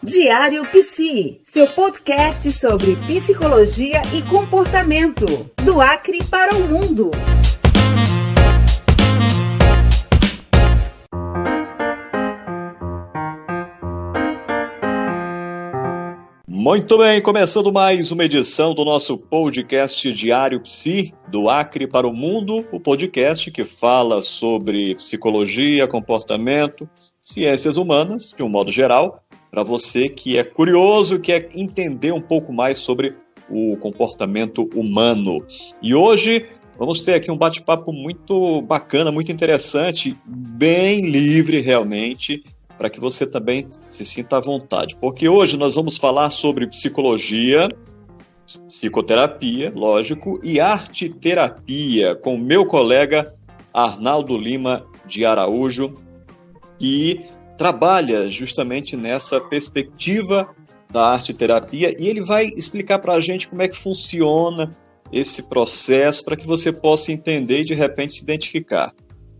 Diário Psi, seu podcast sobre psicologia e comportamento, do Acre para o mundo. Muito bem, começando mais uma edição do nosso podcast Diário Psi, do Acre para o Mundo, o podcast que fala sobre psicologia, comportamento, ciências humanas, de um modo geral, para você que é curioso, quer entender um pouco mais sobre o comportamento humano. E hoje vamos ter aqui um bate-papo muito bacana, muito interessante, bem livre realmente, para que você também se sinta à vontade. Porque hoje nós vamos falar sobre psicologia, psicoterapia, lógico, e arte-terapia, com o meu colega Arnaldo Lima de Araújo, que trabalha justamente nessa perspectiva da arte-terapia, e ele vai explicar para a gente como é que funciona esse processo, para que você possa entender e de repente se identificar.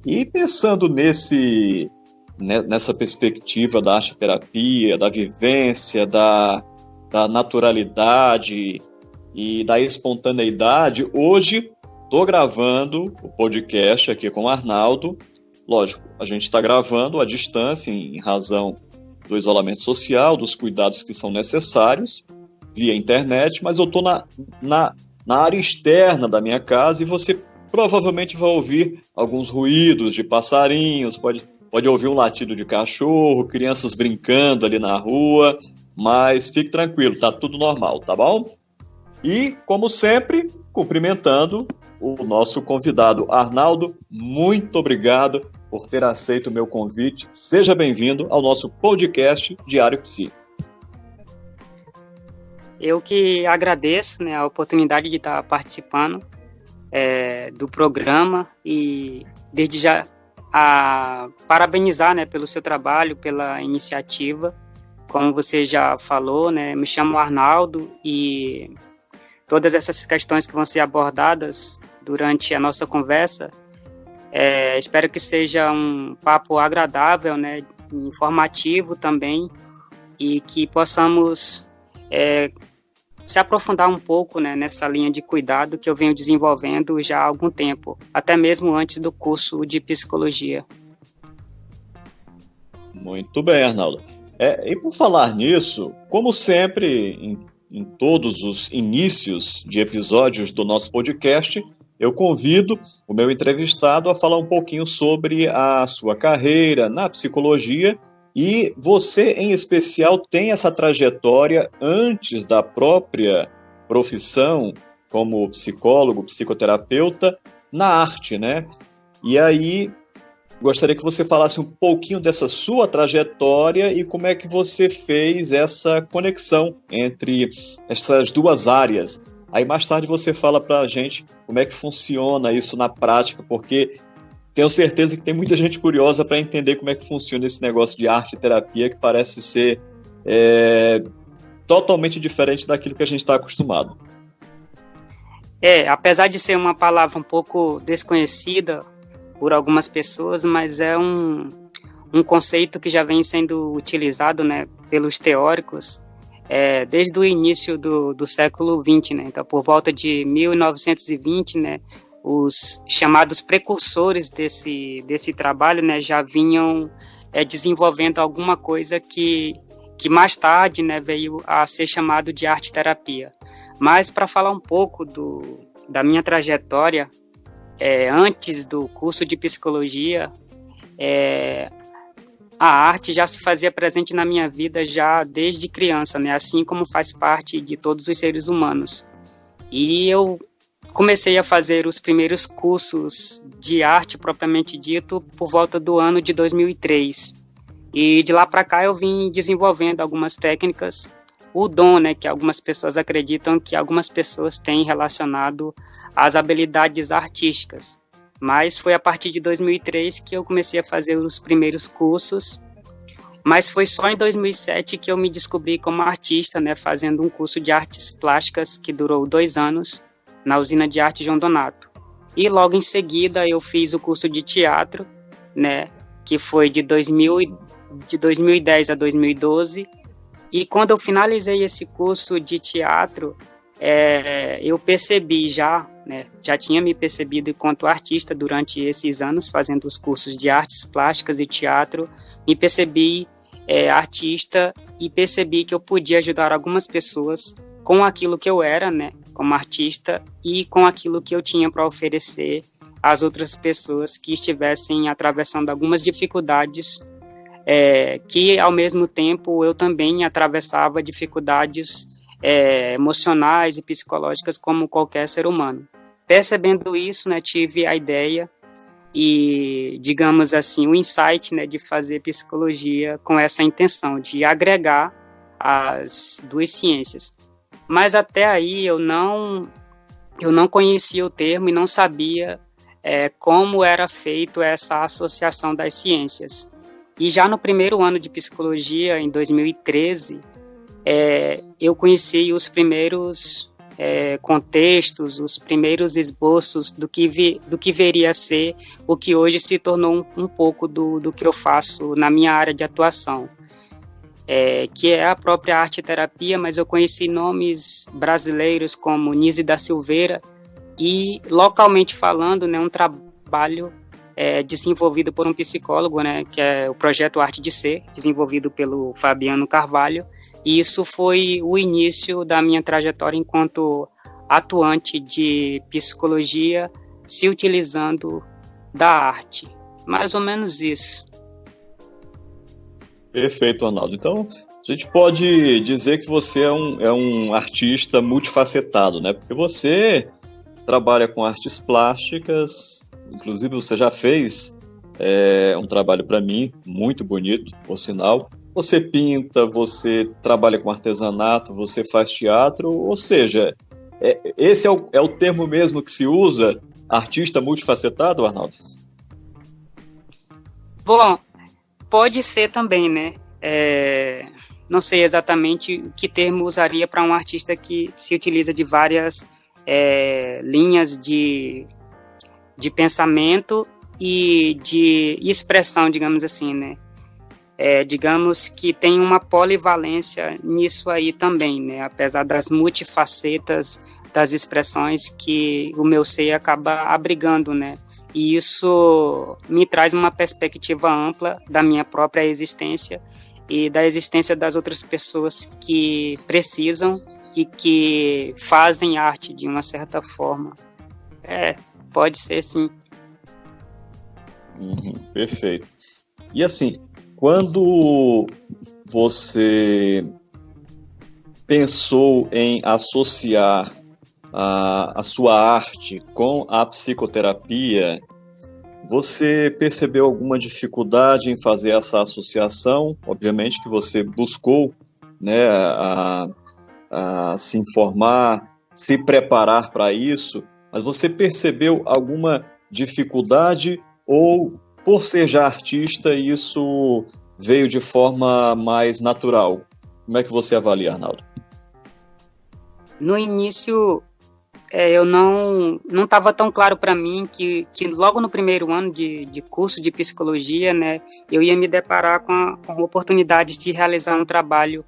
E pensando nessa perspectiva da arte-terapia, da vivência, da naturalidade e da espontaneidade, hoje estou gravando o podcast aqui com o Arnaldo. Lógico, a gente está gravando à distância em razão do isolamento social, dos cuidados que são necessários via internet, mas eu estou na área externa da minha casa e você provavelmente vai ouvir alguns ruídos de passarinhos, pode ouvir um latido de cachorro, crianças brincando ali na rua, mas fique tranquilo, tá tudo normal, tá bom? E, como sempre, cumprimentando o nosso convidado Arnaldo, muito obrigado por ter aceito o meu convite. Seja bem-vindo ao nosso podcast Diário Psi. Eu que agradeço, a oportunidade de estar participando do programa e desde já parabenizar, pelo seu trabalho, pela iniciativa. Como você já falou, me chamo Arnaldo e todas essas questões que vão ser abordadas durante a nossa conversa, espero que seja um papo agradável, informativo também, e que possamos se aprofundar um pouco, nessa linha de cuidado que eu venho desenvolvendo já há algum tempo, até mesmo antes do curso de psicologia. Muito bem, Arnaldo. E por falar nisso, como sempre, em todos os inícios de episódios do nosso podcast, eu convido o meu entrevistado a falar um pouquinho sobre a sua carreira na psicologia. E você, em especial, tem essa trajetória antes da própria profissão como psicólogo, psicoterapeuta, na arte, né? E aí, gostaria que você falasse um pouquinho dessa sua trajetória e como é que você fez essa conexão entre essas duas áreas. Aí, mais tarde, você fala para a gente como é que funciona isso na prática, porque tenho certeza que tem muita gente curiosa para entender como é que funciona esse negócio de arte e terapia, que parece ser totalmente diferente daquilo que a gente está acostumado. Apesar de ser uma palavra um pouco desconhecida por algumas pessoas, mas é um conceito que já vem sendo utilizado, pelos teóricos desde o início do século XX, Então, por volta de 1920, os chamados precursores desse trabalho, já vinham desenvolvendo alguma coisa que mais tarde, veio a ser chamado de arte-terapia. Mas para falar um pouco da minha trajetória, antes do curso de psicologia, a arte já se fazia presente na minha vida já desde criança, assim como faz parte de todos os seres humanos. E eu comecei a fazer os primeiros cursos de arte, propriamente dito, por volta do ano de 2003. E de lá para cá eu vim desenvolvendo algumas técnicas, o dom, que algumas pessoas acreditam que algumas pessoas têm relacionado às habilidades artísticas. Mas foi a partir de 2003 que eu comecei a fazer os primeiros cursos, mas foi só em 2007 que eu me descobri como artista, fazendo um curso de artes plásticas que durou 2 anos, na usina de arte João Donato. E logo em seguida eu fiz o curso de teatro, que foi de 2010 a 2012, E quando eu finalizei esse curso de teatro, eu percebi já, né, já tinha me percebido enquanto artista durante esses anos, fazendo os cursos de artes plásticas e teatro, me percebi artista e percebi que eu podia ajudar algumas pessoas com aquilo que eu era, né, como artista, e com aquilo que eu tinha para oferecer às outras pessoas que estivessem atravessando algumas dificuldades, que ao mesmo tempo eu também atravessava dificuldades emocionais e psicológicas como qualquer ser humano. Percebendo isso, né, tive a ideia e, digamos assim, o insight, né, de fazer psicologia com essa intenção de agregar as duas ciências. Mas até aí eu não conhecia o termo e não sabia como era feito essa associação das ciências. E já no primeiro ano de psicologia, em 2013, eu conheci os primeiros contextos, os primeiros esboços do que viria a ser o que hoje se tornou um pouco do que eu faço na minha área de atuação. Que é a própria arte-terapia, mas eu conheci nomes brasileiros como Nise da Silveira e, localmente falando, né, um trabalho desenvolvido por um psicólogo, né, que é o Projeto Arte de Ser, desenvolvido pelo Fabiano Carvalho, e isso foi o início da minha trajetória enquanto atuante de psicologia, se utilizando da arte. Mais ou menos isso. Perfeito, Arnaldo. Então, a gente pode dizer que você é um artista multifacetado, né? Porque você trabalha com artes plásticas, inclusive você já fez um trabalho para mim muito bonito, por sinal. Você pinta, você trabalha com artesanato, você faz teatro, ou seja, esse é o termo mesmo que se usa, artista multifacetado, Arnaldo? Bom, pode ser também, né? Não sei exatamente que termo usaria para um artista que se utiliza de várias linhas de pensamento e de expressão, digamos assim, né? Digamos que tem uma polivalência nisso aí também, né? Apesar das multifacetas das expressões que o meu ser acaba abrigando, né? E isso me traz uma perspectiva ampla da minha própria existência e da existência das outras pessoas que precisam e que fazem arte de uma certa forma. Pode ser, sim. Perfeito. E assim, quando você pensou em associar a sua arte com a psicoterapia, você percebeu alguma dificuldade em fazer essa associação? Obviamente que você buscou, né, a se informar, se preparar para isso, mas você percebeu alguma dificuldade ou, por ser já artista, isso veio de forma mais natural? Como é que você avalia, Arnaldo? No início, eu não estava tão claro para mim que logo no primeiro ano de curso de psicologia, né, eu ia me deparar com a oportunidade de realizar um trabalho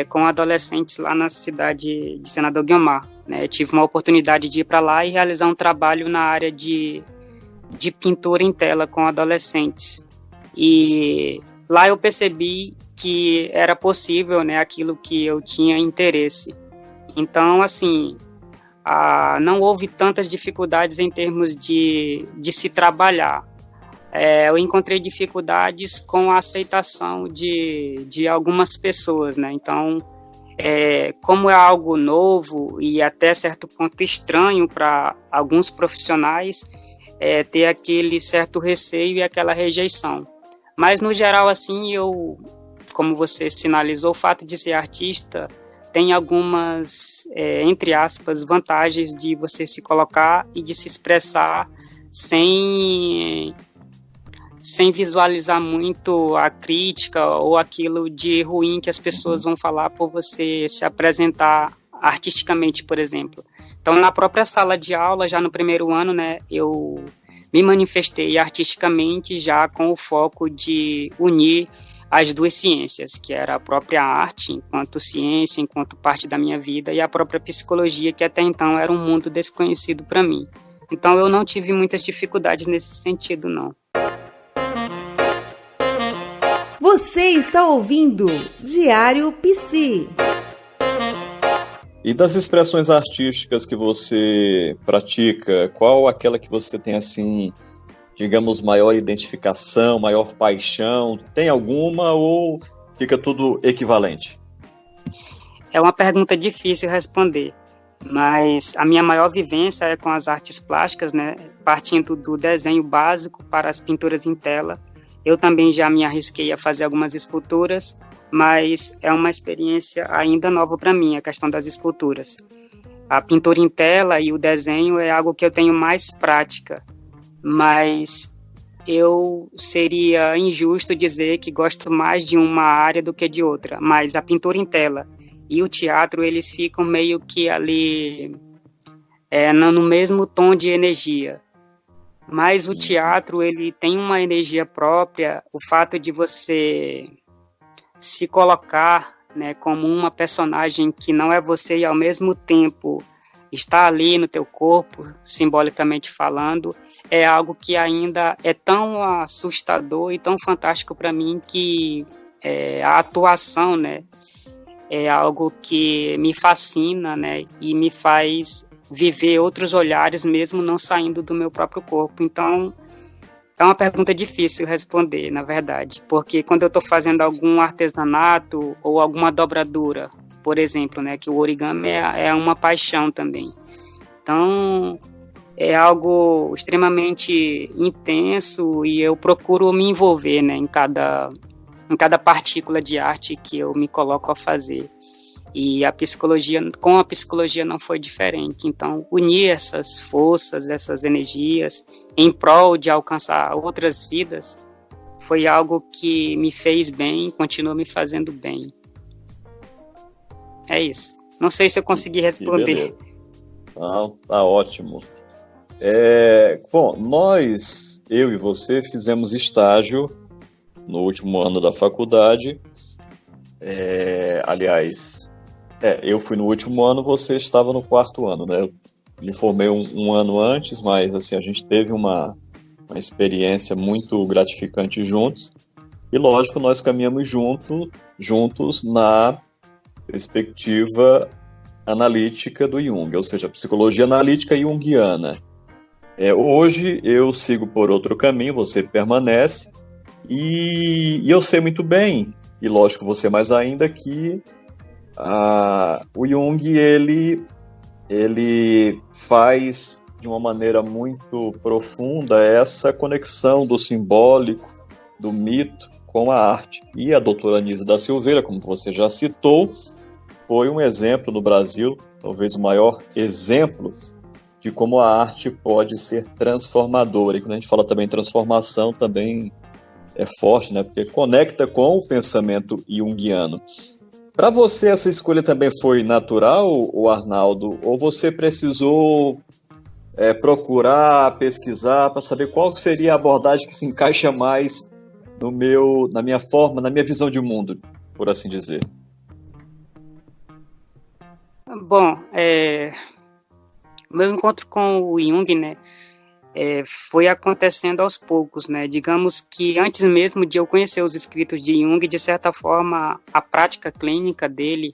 com adolescentes lá na cidade de Senador Guiomar. Né? Eu tive uma oportunidade de ir para lá e realizar um trabalho na área de pintura em tela com adolescentes. E lá eu percebi que era possível, né, aquilo que eu tinha interesse. Então, assim, não houve tantas dificuldades em termos de se trabalhar. Eu encontrei dificuldades com a aceitação de algumas pessoas, né? Então, como é algo novo e até certo ponto estranho para alguns profissionais, ter aquele certo receio e aquela rejeição. Mas, no geral, assim, como você sinalizou, o fato de ser artista tem algumas, entre aspas, vantagens de você se colocar e de se expressar sem visualizar muito a crítica ou aquilo de ruim que as pessoas vão falar por você se apresentar artisticamente, por exemplo. Então, na própria sala de aula, já no primeiro ano, né, eu me manifestei artisticamente já com o foco de unir as duas ciências, que era a própria arte, enquanto ciência, enquanto parte da minha vida, e a própria psicologia, que até então era um mundo desconhecido para mim. Então eu não tive muitas dificuldades nesse sentido, não. Você está ouvindo Diário Psi. E das expressões artísticas que você pratica, qual aquela que você tem, assim, digamos, maior identificação, maior paixão? Tem alguma ou fica tudo equivalente? É uma pergunta difícil responder, mas a minha maior vivência é com as artes plásticas, né? Partindo do desenho básico para as pinturas em tela. Eu também já me arrisquei a fazer algumas esculturas, mas é uma experiência ainda nova para mim, a questão das esculturas. A pintura em tela e o desenho é algo que eu tenho mais prática, mas eu seria injusto dizer que gosto mais de uma área do que de outra, mas a pintura em tela e o teatro, eles ficam meio que ali no mesmo tom de energia. Mas o teatro, ele tem uma energia própria, o fato de você se colocar, né, como uma personagem que não é você e ao mesmo tempo está ali no teu corpo, simbolicamente falando, é algo que ainda é tão assustador e tão fantástico para mim que a atuação, né, é algo que me fascina, né, e me faz viver outros olhares mesmo não saindo do meu próprio corpo. Então, é uma pergunta difícil responder, na verdade, porque quando eu estou fazendo algum artesanato ou alguma dobradura, por exemplo, né, que o origami é uma paixão também. Então, é algo extremamente intenso e eu procuro me envolver, né, em cada partícula de arte que eu me coloco a fazer. E com a psicologia não foi diferente. Então, unir essas forças, essas energias, em prol de alcançar outras vidas, foi algo que me fez bem e continua me fazendo bem. É isso. Não sei se eu consegui responder. Não, tá ótimo. Bom, eu e você, fizemos estágio no último ano da faculdade. Eu fui no último ano, você estava no quarto ano, né? Eu me formei um ano antes, mas assim, a gente teve uma experiência muito gratificante juntos. E lógico, nós caminhamos juntos na perspectiva analítica do Jung, ou seja, psicologia analítica junguiana. Hoje eu sigo por outro caminho, você permanece, e eu sei muito bem, e lógico você mais ainda, que o Jung ele faz de uma maneira muito profunda essa conexão do simbólico, do mito com a arte. E a doutora Anísia da Silveira, como você já citou, foi um exemplo no Brasil, talvez o maior exemplo de como a arte pode ser transformadora. E quando a gente fala também em transformação, também é forte, né? Porque conecta com o pensamento junguiano. Para você, essa escolha também foi natural, o Arnaldo? Ou você precisou procurar, pesquisar, para saber qual seria a abordagem que se encaixa mais na minha forma, na minha visão de mundo, por assim dizer? Bom, o meu encontro com o Jung, né, foi acontecendo aos poucos, né? Digamos que antes mesmo de eu conhecer os escritos de Jung, de certa forma, a prática clínica dele,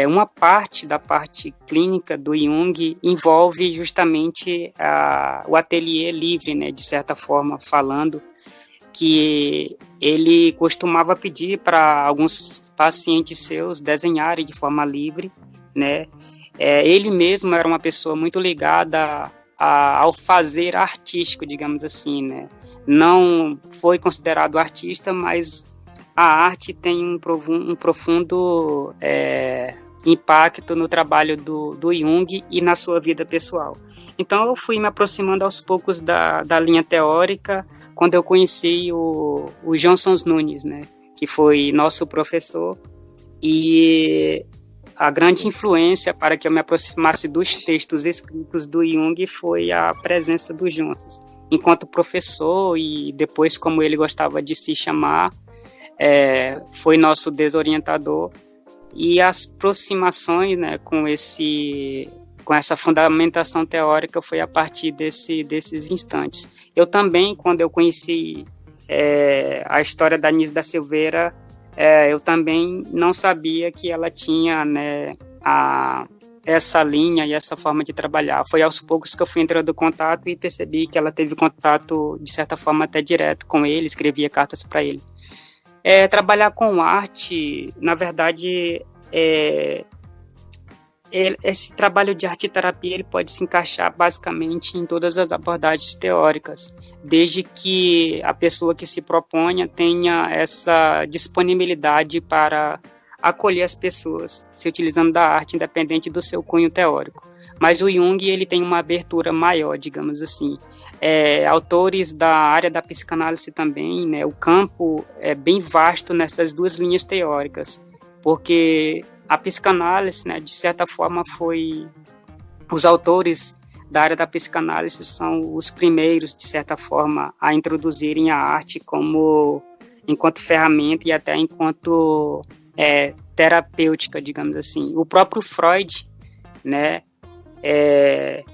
uma parte da parte clínica do Jung envolve justamente o ateliê livre, né? De certa forma, falando que ele costumava pedir para alguns pacientes seus desenharem de forma livre, né? Ele mesmo era uma pessoa muito ligada ao fazer artístico, digamos assim, né? Não foi considerado artista, mas a arte tem um profundo impacto no trabalho do Jung e na sua vida pessoal. Então eu fui me aproximando aos poucos da linha teórica quando eu conheci o Johnson Nunes, né? Que foi nosso professor, e a grande influência para que eu me aproximasse dos textos escritos do Jung foi a presença do Johnson. Enquanto professor, e depois como ele gostava de se chamar, foi nosso desorientador, e as aproximações, né, com essa fundamentação teórica foi a partir desses instantes. Eu também, quando eu conheci a história da Anísia da Silveira, eu também não sabia que ela tinha, né, essa linha e essa forma de trabalhar. Foi aos poucos que eu fui entrando em contato e percebi que ela teve contato, de certa forma, até direto com ele, escrevia cartas para ele. Trabalhar com arte, na verdade, esse trabalho de arte e terapia ele pode se encaixar basicamente em todas as abordagens teóricas, desde que a pessoa que se proponha tenha essa disponibilidade para acolher as pessoas, se utilizando da arte, independente do seu cunho teórico. Mas o Jung ele tem uma abertura maior, digamos assim. Autores da área da psicanálise também, né, o campo é bem vasto nessas duas linhas teóricas, porque a psicanálise, né, de certa forma, os autores da área da psicanálise são os primeiros, de certa forma, a introduzirem a arte enquanto ferramenta e até enquanto terapêutica, digamos assim. O próprio Freud, né,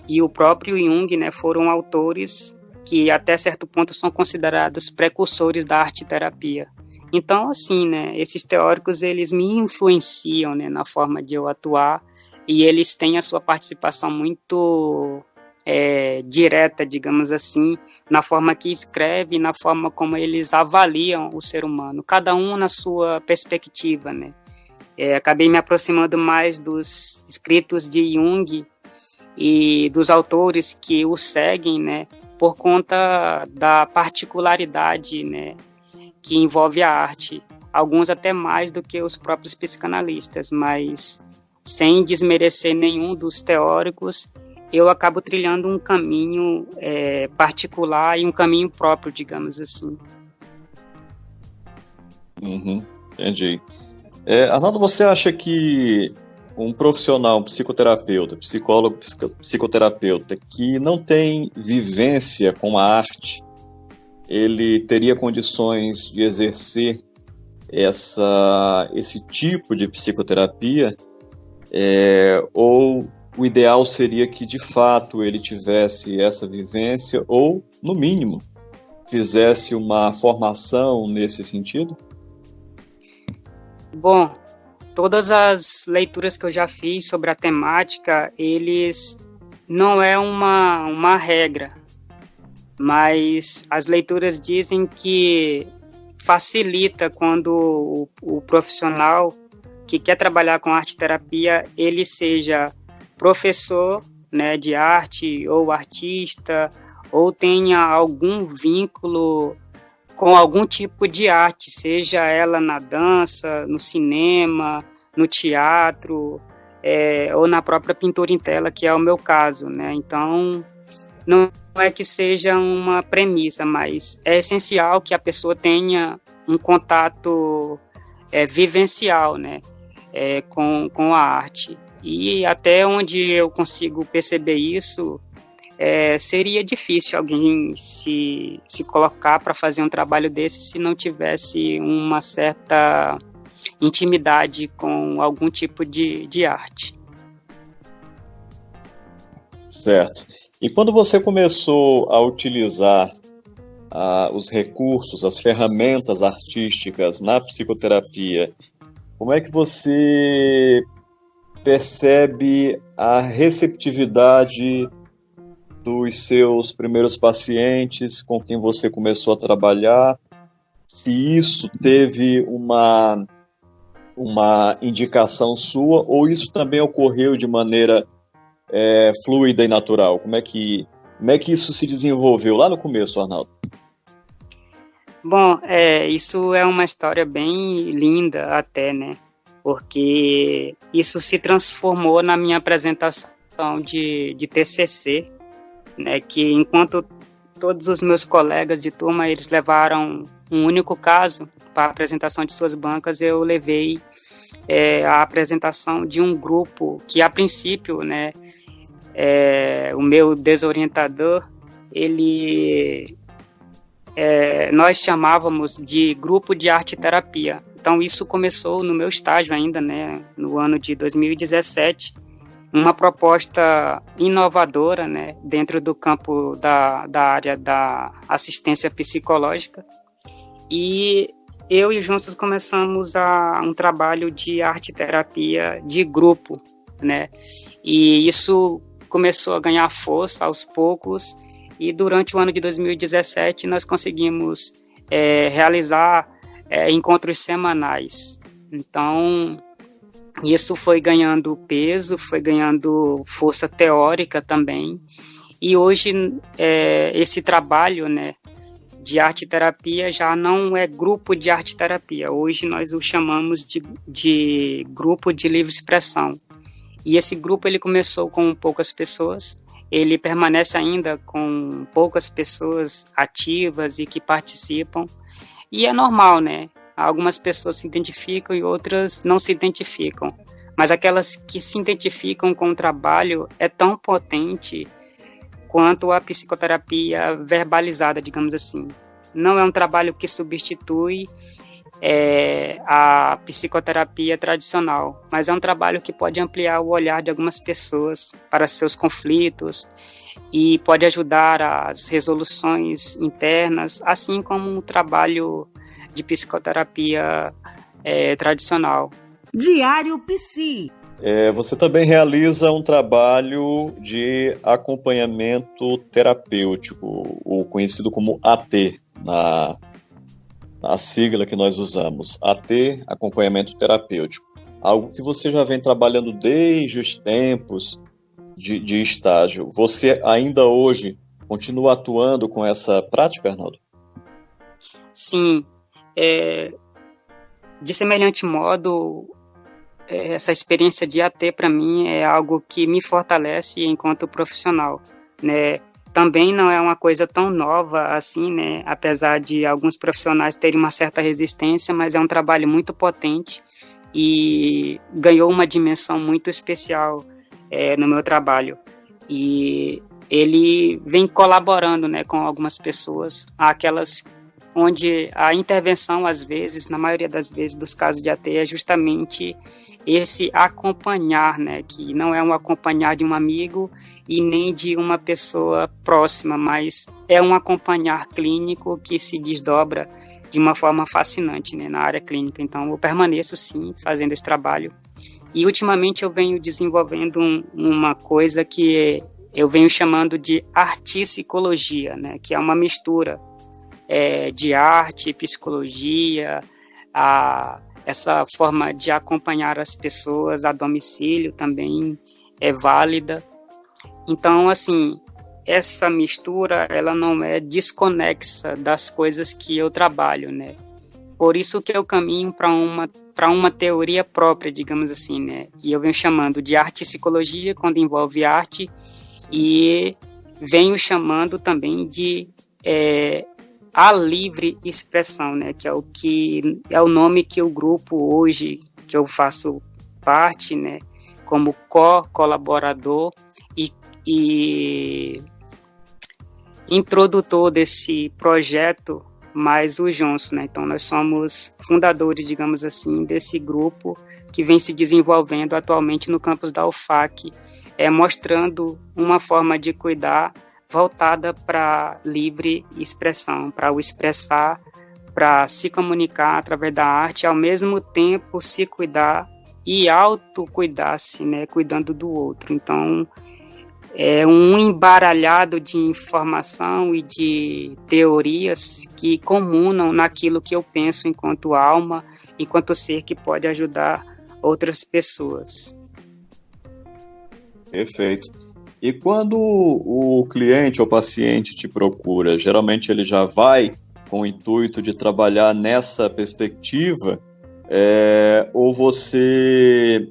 e o próprio Jung, né, foram autores que até certo ponto são considerados precursores da arte-terapia. Então, assim, né, esses teóricos, eles me influenciam, né, na forma de eu atuar, e eles têm a sua participação muito direta, digamos assim, na forma que escreve, na forma como eles avaliam o ser humano, cada um na sua perspectiva, né. Acabei me aproximando mais dos escritos de Jung e dos autores que o seguem, né, por conta da particularidade, né, que envolve a arte, alguns até mais do que os próprios psicanalistas, mas sem desmerecer nenhum dos teóricos, eu acabo trilhando um caminho particular e um caminho próprio, digamos assim. Entendi. Arnaldo, você acha que um profissional, um psicoterapeuta, psicólogo, psicoterapeuta, que não tem vivência com a arte, ele teria condições de exercer esse tipo de psicoterapia, ou o ideal seria que, de fato, ele tivesse essa vivência ou, no mínimo, fizesse uma formação nesse sentido? Bom, todas as leituras que eu já fiz sobre a temática, eles não é uma regra, mas as leituras dizem que facilita quando o profissional que quer trabalhar com arte-terapia, ele seja professor, né, de arte ou artista, ou tenha algum vínculo com algum tipo de arte, seja ela na dança, no cinema, no teatro, ou na própria pintura em tela, que é o meu caso, né? Então, não é que seja uma premissa, mas é essencial que a pessoa tenha um contato vivencial, né, com a arte. E até onde eu consigo perceber isso, seria difícil alguém se colocar para fazer um trabalho desse se não tivesse uma certa intimidade com algum tipo de arte. Certo. E quando você começou a utilizar os recursos, as ferramentas artísticas na psicoterapia, como é que você percebe a receptividade dos seus primeiros pacientes com quem você começou a trabalhar? Se isso teve uma indicação sua, ou isso também ocorreu de maneira fluida e natural? Como é que isso se desenvolveu lá no começo, Arnaldo? Bom, isso é uma história bem linda até, né? Porque isso se transformou na minha apresentação de TCC, né? Que enquanto todos os meus colegas de turma, eles levaram um único caso para a apresentação de suas bancas, eu levei a apresentação de um grupo que, a princípio, né, o meu desorientador, ele nós chamávamos de grupo de arte terapia. Então isso começou no meu estágio ainda, né, no ano de 2017, uma proposta inovadora, né, dentro do campo da área da assistência psicológica. E eu e juntos começamos um trabalho de arte terapia de grupo, né, e isso começou a ganhar força aos poucos, e durante o ano de 2017 nós conseguimos realizar encontros semanais. Então, isso foi ganhando peso, foi ganhando força teórica também, e hoje esse trabalho, né, de arte terapia já não é grupo de arte terapia, hoje nós o chamamos de grupo de livre expressão. E esse grupo ele começou com poucas pessoas, ele permanece ainda com poucas pessoas ativas e que participam, e é normal, né? Algumas pessoas se identificam e outras não se identificam, mas aquelas que se identificam com o trabalho é tão potente quanto a psicoterapia verbalizada, digamos assim. Não é um trabalho que substitui a psicoterapia tradicional, mas é um trabalho que pode ampliar o olhar de algumas pessoas para seus conflitos e pode ajudar as resoluções internas, assim como um trabalho de psicoterapia tradicional. Diário Psi. Você também realiza um trabalho de acompanhamento terapêutico, o conhecido como AT, a sigla que nós usamos, AT, acompanhamento terapêutico. Algo que você já vem trabalhando desde os tempos de estágio. Você ainda hoje continua atuando com essa prática, Arnaldo? Sim. De semelhante modo, essa experiência de AT para mim é algo que me fortalece enquanto profissional, né? Também não é uma coisa tão nova assim, né? Apesar de alguns profissionais terem uma certa resistência, mas é um trabalho muito potente e ganhou uma dimensão muito especial no meu trabalho. E ele vem colaborando, né, com algumas pessoas, aquelas onde a intervenção, às vezes, na maioria das vezes dos casos de AT, é justamente esse acompanhar, né, que não é um acompanhar de um amigo e nem de uma pessoa próxima, mas é um acompanhar clínico que se desdobra de uma forma fascinante, né, na área clínica. Então, eu permaneço, sim, fazendo esse trabalho. E, ultimamente, eu venho desenvolvendo uma coisa que eu venho chamando de artipsicologia, né, que é uma mistura de arte, psicologia, essa forma de acompanhar as pessoas a domicílio também é válida. Então, assim, essa mistura, ela não é desconexa das coisas que eu trabalho, né? Por isso que eu caminho para uma teoria própria, digamos assim, né? E eu venho chamando de arte-psicologia, quando envolve arte, e venho chamando também de a livre expressão, né, que é o nome que o grupo hoje, que eu faço parte, né, como colaborador e introdutor desse projeto, mais o Johnson, né, então nós somos fundadores, digamos assim, desse grupo que vem se desenvolvendo atualmente no campus da UFAC, mostrando uma forma de cuidar voltada para livre expressão, para o expressar, para se comunicar através da arte, ao mesmo tempo se cuidar e autocuidar-se, né, cuidando do outro. Então, é um embaralhado de informação e de teorias que comunam naquilo que eu penso enquanto alma, enquanto ser que pode ajudar outras pessoas. Perfeito. E quando o cliente ou paciente te procura, geralmente ele já vai com o intuito de trabalhar nessa perspectiva, ou você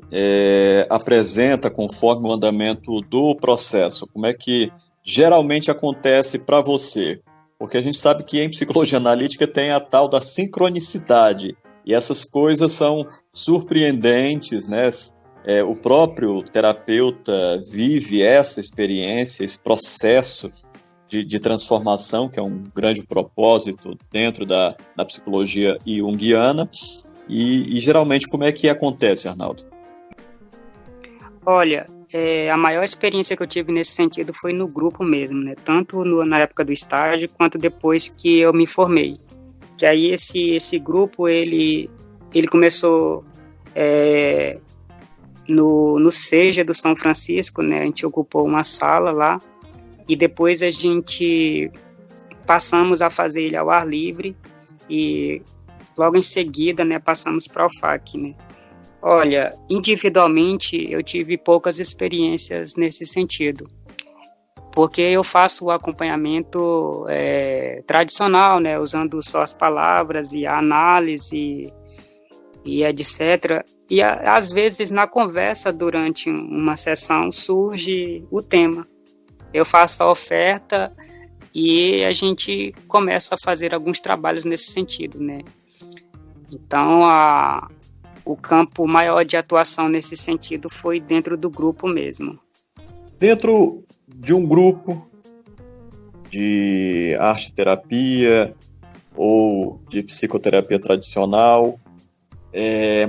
apresenta conforme o andamento do processo? Como é que geralmente acontece para você? Porque a gente sabe que em psicologia analítica tem a tal da sincronicidade, e essas coisas são surpreendentes, né? O próprio terapeuta vive essa experiência, esse processo de transformação, que é um grande propósito dentro da psicologia junguiana. E geralmente, como é que acontece, Arnaldo? Olha, a maior experiência que eu tive nesse sentido foi no grupo mesmo, né? Tanto na época do estágio, quanto depois que eu me formei. Que aí esse grupo, ele começou no SEJA do São Francisco, né? A gente ocupou uma sala lá, e depois a gente passamos a fazer ele ao ar livre, e logo em seguida, né, passamos para o FAC, né? Olha, individualmente eu tive poucas experiências nesse sentido, porque eu faço o acompanhamento tradicional, né, usando só as palavras e a análise e etc. E às vezes na conversa durante uma sessão surge o tema. Eu faço a oferta e a gente começa a fazer alguns trabalhos nesse sentido, né? Então, o campo maior de atuação nesse sentido foi dentro do grupo mesmo. Dentro de um grupo de arte-terapia ou de psicoterapia tradicional,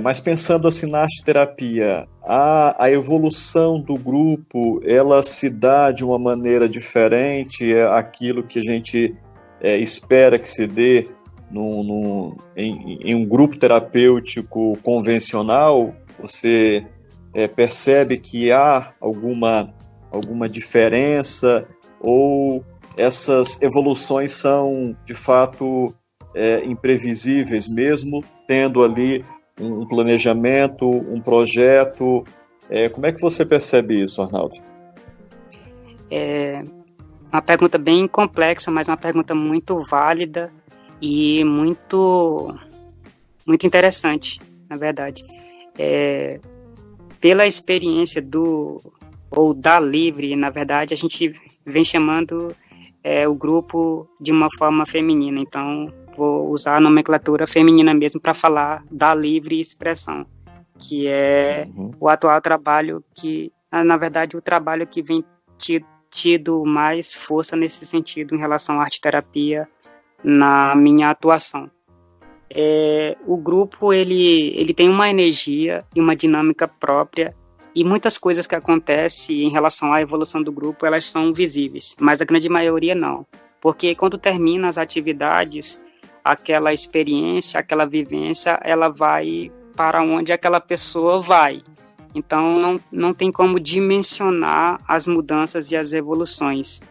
mas pensando assim na arte-terapia, a evolução do grupo, ela se dá de uma maneira diferente, aquilo que a gente espera que se dê em um grupo terapêutico convencional. Você percebe que há alguma diferença, ou essas evoluções são de fato imprevisíveis, mesmo tendo ali um planejamento, um projeto? Como é que você percebe isso, Arnaldo? É uma pergunta bem complexa, mas uma pergunta muito válida e muito interessante, na verdade. Pela experiência da Livre, na verdade, a gente vem chamando o grupo de uma forma feminina, então vou usar a nomenclatura feminina mesmo para falar da livre expressão, que é o atual trabalho que, na verdade, o trabalho que vem tido mais força nesse sentido em relação à arte-terapia na minha atuação. O grupo, ele tem uma energia e uma dinâmica própria, e muitas coisas que acontecem em relação à evolução do grupo, elas são visíveis, mas a grande maioria não, porque quando termina as atividades, aquela experiência, aquela vivência, ela vai para onde aquela pessoa vai. Então, não tem como dimensionar as mudanças e as evoluções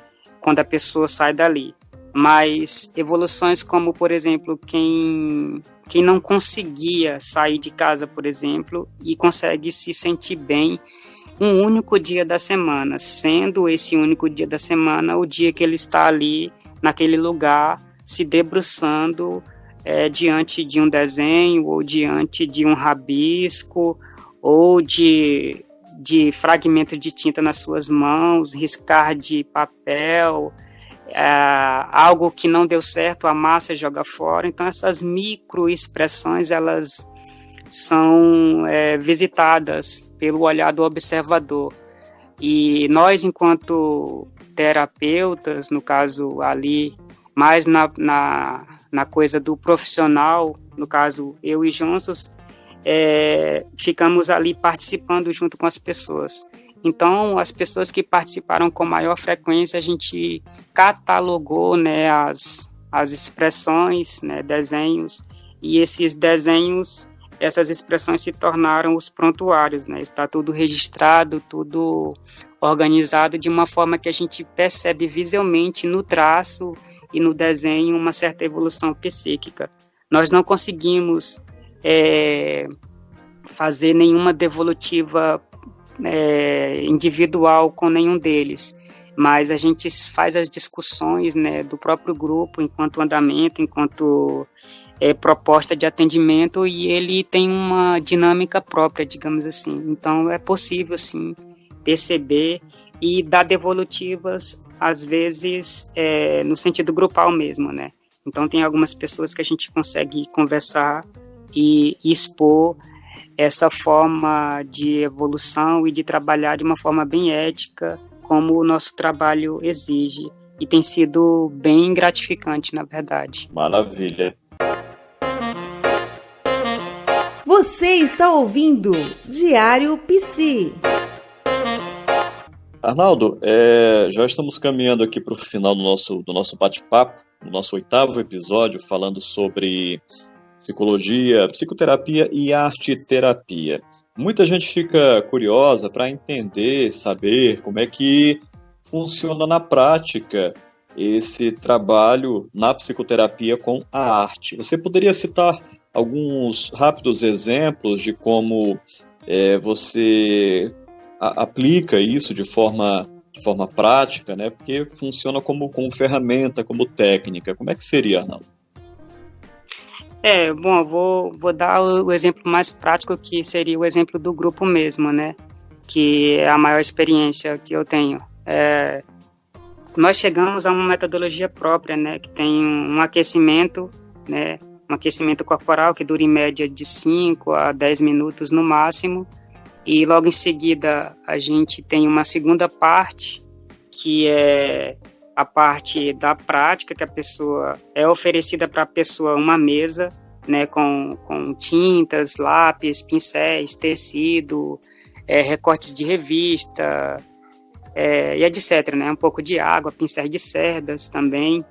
quando a pessoa sai dali. Mas evoluções como, por exemplo, quem não conseguia sair de casa, por exemplo, e consegue se sentir bem um único dia da semana, sendo esse único dia da semana o dia que ele está ali, naquele lugar, se debruçando diante de um desenho, ou diante de um rabisco, ou de fragmento de tinta nas suas mãos, riscar de papel, algo que não deu certo, amassa e joga fora. Então essas microexpressões, elas são visitadas pelo olhar do observador. E nós, enquanto terapeutas, no caso ali, mais na coisa do profissional, no caso eu e Johnson, ficamos ali participando junto com as pessoas. Então, as pessoas que participaram com maior frequência, a gente catalogou, né, as expressões, né, desenhos, e esses desenhos, essas expressões se tornaram os prontuários, né? Está tudo registrado, tudo organizado de uma forma que a gente percebe visivelmente no traço e no desenho uma certa evolução psíquica. Nós não conseguimos fazer nenhuma devolutiva individual com nenhum deles, mas a gente faz as discussões, né, do próprio grupo enquanto andamento, enquanto proposta de atendimento, e ele tem uma dinâmica própria, digamos assim. Então é possível sim perceber e dar devolutivas, às vezes no sentido grupal mesmo, né? Então tem algumas pessoas que a gente consegue conversar e expor essa forma de evolução e de trabalhar de uma forma bem ética, como o nosso trabalho exige. e tem sido bem gratificante, na verdade. Maravilha. Você está ouvindo Diário Psi. Arnaldo, já estamos caminhando aqui para o final do nosso bate-papo, no nosso 8º episódio, falando sobre psicologia, psicoterapia e arte-terapia. Muita gente fica curiosa para entender, saber como é que funciona na prática esse trabalho na psicoterapia com a arte. Você poderia citar alguns rápidos exemplos de como você aplica isso de forma prática, né? Porque funciona como ferramenta, como técnica. Como é que seria, Arnaldo? Bom, eu vou dar o exemplo mais prático, que seria o exemplo do grupo mesmo, né? Que é a maior experiência que eu tenho. Nós chegamos a uma metodologia própria, né? Que tem um aquecimento, né? Um aquecimento corporal que dura em média de 5 a 10 minutos no máximo. E logo em seguida a gente tem uma segunda parte, que é a parte da prática, que a pessoa é oferecida para a pessoa uma mesa, né, com tintas, lápis, pincéis, tecido, recortes de revista, e etc, né, um pouco de água, pincéis de cerdas também.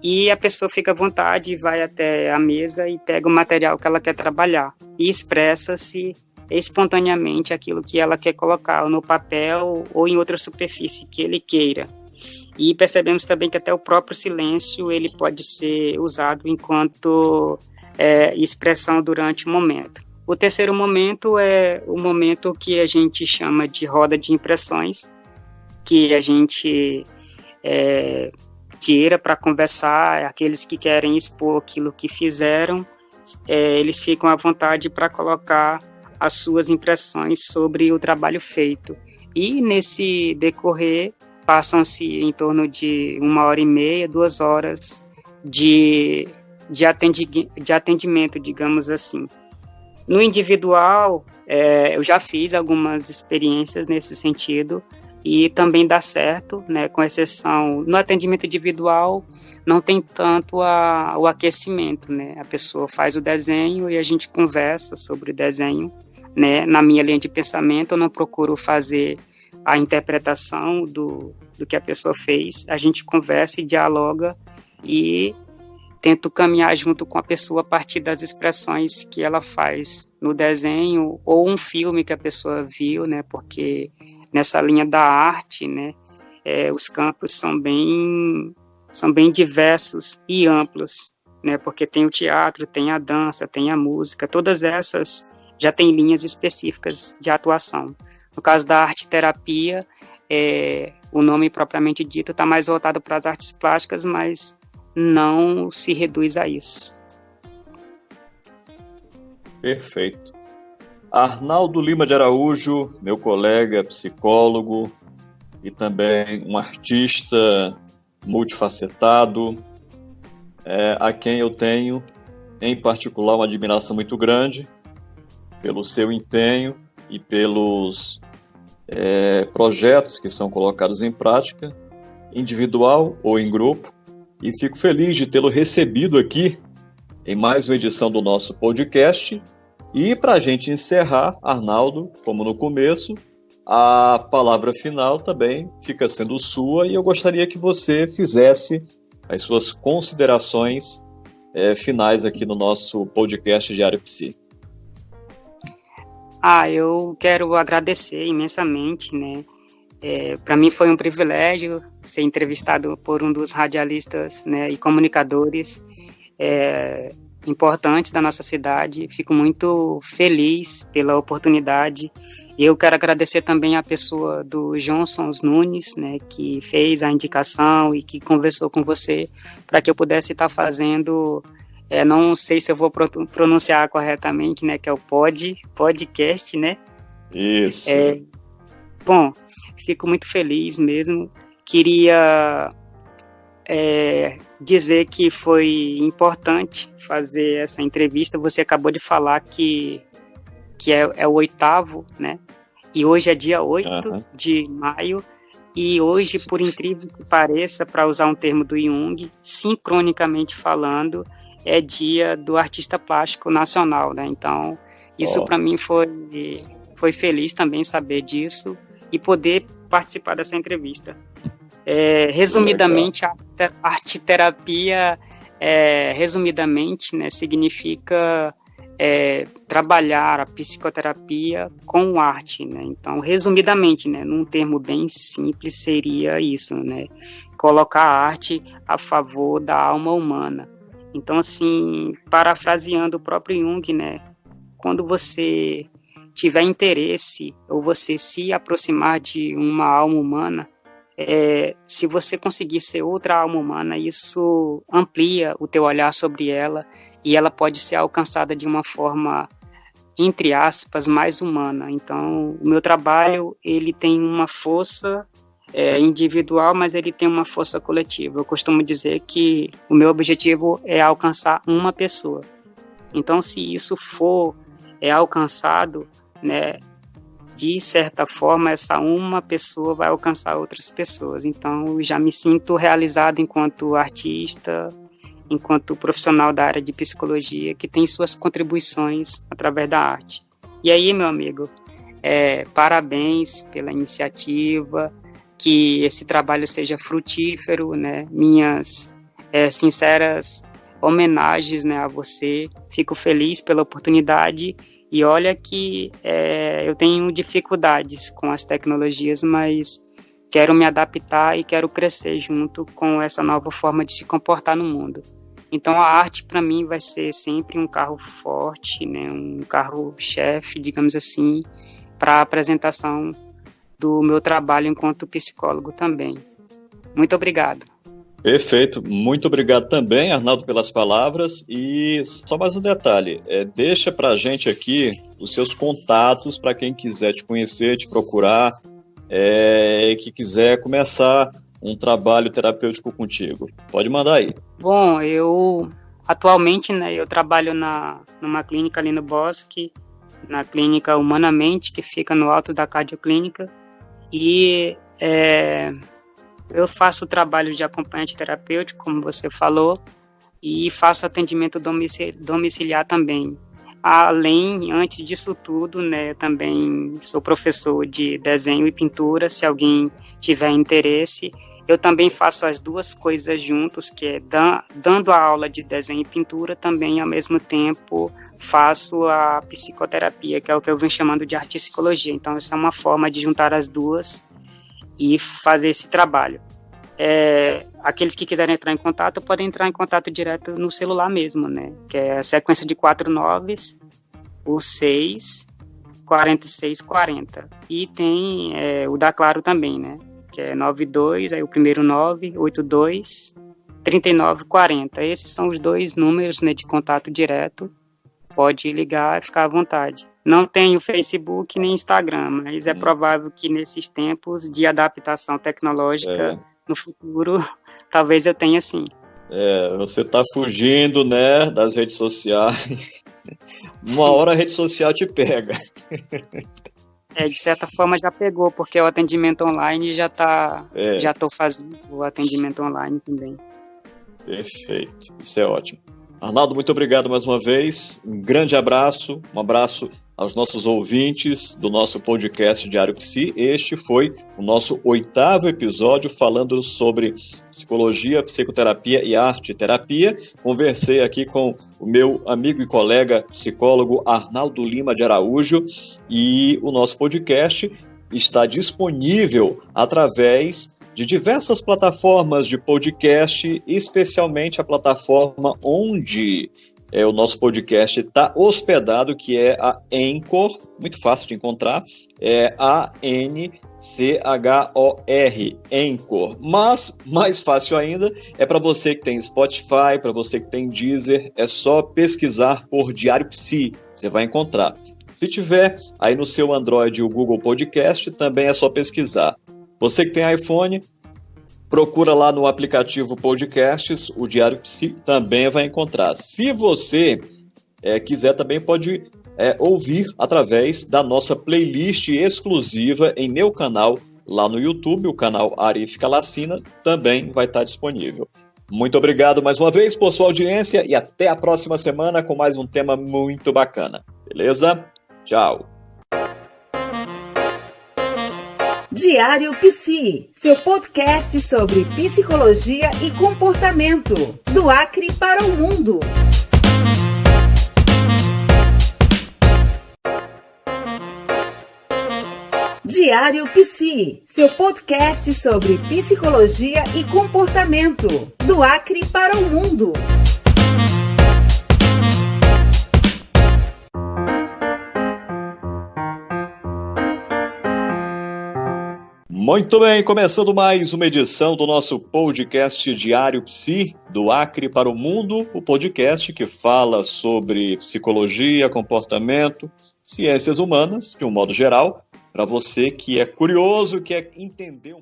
E a pessoa fica à vontade, vai até a mesa e pega o material que ela quer trabalhar e expressa-se espontaneamente aquilo que ela quer colocar no papel ou em outra superfície que ele queira. E percebemos também que até o próprio silêncio ele pode ser usado enquanto expressão durante o momento. O terceiro momento é o momento que a gente chama de roda de impressões, que a gente tira para conversar. Aqueles que querem expor aquilo que fizeram, eles ficam à vontade para colocar as suas impressões sobre o trabalho feito. E nesse decorrer, passam-se em torno de 1h30, 2 horas de atendimento, digamos assim. No individual, eu já fiz algumas experiências nesse sentido e também dá certo, né, com exceção, no atendimento individual não tem tanto o aquecimento, né, a pessoa faz o desenho e a gente conversa sobre o desenho, né, na minha linha de pensamento eu não procuro fazer a interpretação do que a pessoa fez, a gente conversa e dialoga e tento caminhar junto com a pessoa a partir das expressões que ela faz no desenho ou um filme que a pessoa viu, né, porque nessa linha da arte, né, os campos são bem diversos e amplos, né, porque tem o teatro, tem a dança, tem a música, todas essas já têm linhas específicas de atuação. No caso da arte-terapia, o nome propriamente dito está mais voltado para as artes plásticas, mas não se reduz a isso. Perfeito. Arnaldo Lima de Araújo, meu colega psicólogo e também um artista multifacetado, a quem eu tenho, em particular, uma admiração muito grande pelo seu empenho e pelos projetos que são colocados em prática, individual ou em grupo, e fico feliz de tê-lo recebido aqui em mais uma edição do nosso podcast. E para a gente encerrar, Arnaldo, como no começo, a palavra final também fica sendo sua e eu gostaria que você fizesse as suas considerações finais aqui no nosso podcast Diário Psi. Eu quero agradecer imensamente, né? Para mim foi um privilégio ser entrevistado por um dos radialistas, né, e comunicadores importantes da nossa cidade. Fico muito feliz pela oportunidade. Eu quero agradecer também a pessoa do Johnson Nunes, né, que fez a indicação e que conversou com você para que eu pudesse estar fazendo, não sei se eu vou pronunciar corretamente, né, que é o podcast, né? Isso. Bom, fico muito feliz mesmo. Queria dizer que foi importante fazer essa entrevista. Você acabou de falar que é o 8º, né? E hoje é dia 8 de maio. E hoje, por incrível que pareça, para usar um termo do Jung, sincronicamente falando, é dia do artista plástico nacional, né? Então, isso para mim foi feliz também saber disso e poder participar dessa entrevista. Resumidamente, a arte-terapia, resumidamente, né, significa trabalhar a psicoterapia com arte, né? Então, resumidamente, né, num termo bem simples, seria isso, né? Colocar a arte a favor da alma humana. Então, assim, parafraseando o próprio Jung, né? Quando você tiver interesse ou você se aproximar de uma alma humana, se você conseguir ser outra alma humana, isso amplia o teu olhar sobre ela e ela pode ser alcançada de uma forma, entre aspas, mais humana. Então, o meu trabalho, ele tem uma força individual, mas ele tem uma força coletiva. Eu costumo dizer que o meu objetivo é alcançar uma pessoa. Então, se isso for alcançado, né, de certa forma, essa uma pessoa vai alcançar outras pessoas. Então, eu já me sinto realizado enquanto artista, enquanto profissional da área de psicologia, que tem suas contribuições através da arte. E aí, meu amigo, parabéns pela iniciativa, que esse trabalho seja frutífero, né? Minhas sinceras homenagens, né, a você. Fico feliz pela oportunidade. E olha que eu tenho dificuldades com as tecnologias, mas quero me adaptar e quero crescer junto com essa nova forma de se comportar no mundo. Então a arte para mim vai ser sempre um carro forte, né, um carro-chefe, digamos assim, para a apresentação do meu trabalho enquanto psicólogo também. Muito obrigado. Perfeito, muito obrigado também, Arnaldo, pelas palavras. E só mais um detalhe, deixa pra gente aqui os seus contatos para quem quiser te conhecer, te procurar, que quiser começar um trabalho terapêutico contigo. Pode mandar aí. Bom, eu atualmente, né, eu trabalho numa clínica ali no Bosque, na clínica Humanamente, que fica no alto da Cardioclínica, e eu faço trabalho de acompanhante terapêutico, como você falou, e faço atendimento domiciliar também. Além, antes disso tudo, né, também sou professor de desenho e pintura, se alguém tiver interesse. Eu também faço as duas coisas juntos, que é dando a aula de desenho e pintura, também ao mesmo tempo faço a psicoterapia, que é o que eu venho chamando de arte e psicologia. Então, essa é uma forma de juntar as duas e fazer esse trabalho. Aqueles que quiserem entrar em contato, podem entrar em contato direto no celular mesmo, né? Que é a sequência de 4 9s, o 6, 46, 40. E tem o da Claro também, né? Que é 92, aí o primeiro 9, 82, 39, 40. Esses são os dois números, né, de contato direto. Pode ligar e ficar à vontade. Não tenho Facebook nem Instagram, mas é provável que nesses tempos de adaptação tecnológica no futuro, talvez eu tenha sim. Você está fugindo, né, das redes sociais. Uma hora a rede social te pega. De certa forma já pegou, porque o atendimento online já estou fazendo o atendimento online também. Perfeito, isso é ótimo. Arnaldo, muito obrigado mais uma vez, um grande abraço, um abraço aos nossos ouvintes do nosso podcast Diário Psi. Este foi o nosso 8º episódio falando sobre psicologia, psicoterapia e arte-terapia. Conversei aqui com o meu amigo e colega psicólogo Arnaldo Lima de Araújo e o nosso podcast está disponível através de diversas plataformas de podcast, especialmente a plataforma onde o nosso podcast está hospedado, que é a Anchor, muito fácil de encontrar, é A-N-C-H-O-R, Anchor. Mas, mais fácil ainda, é para você que tem Spotify, para você que tem Deezer, é só pesquisar por Diário Psi, você vai encontrar. Se tiver aí no seu Android o Google Podcast, também é só pesquisar. Você que tem iPhone, procura lá no aplicativo Podcasts, o Diário Psi também vai encontrar. Se você quiser, também pode ouvir através da nossa playlist exclusiva em meu canal lá no YouTube, o canal Arif Kalacina também vai estar disponível. Muito obrigado mais uma vez por sua audiência e até a próxima semana com mais um tema muito bacana. Beleza? Tchau! Diário Psi, seu podcast sobre psicologia e comportamento, do Acre para o mundo. Diário Psi, seu podcast sobre psicologia e comportamento, do Acre para o mundo. Muito bem, começando mais uma edição do nosso podcast Diário Psi, do Acre para o Mundo, o podcast que fala sobre psicologia, comportamento, ciências humanas, de um modo geral, para você que é curioso, quer entender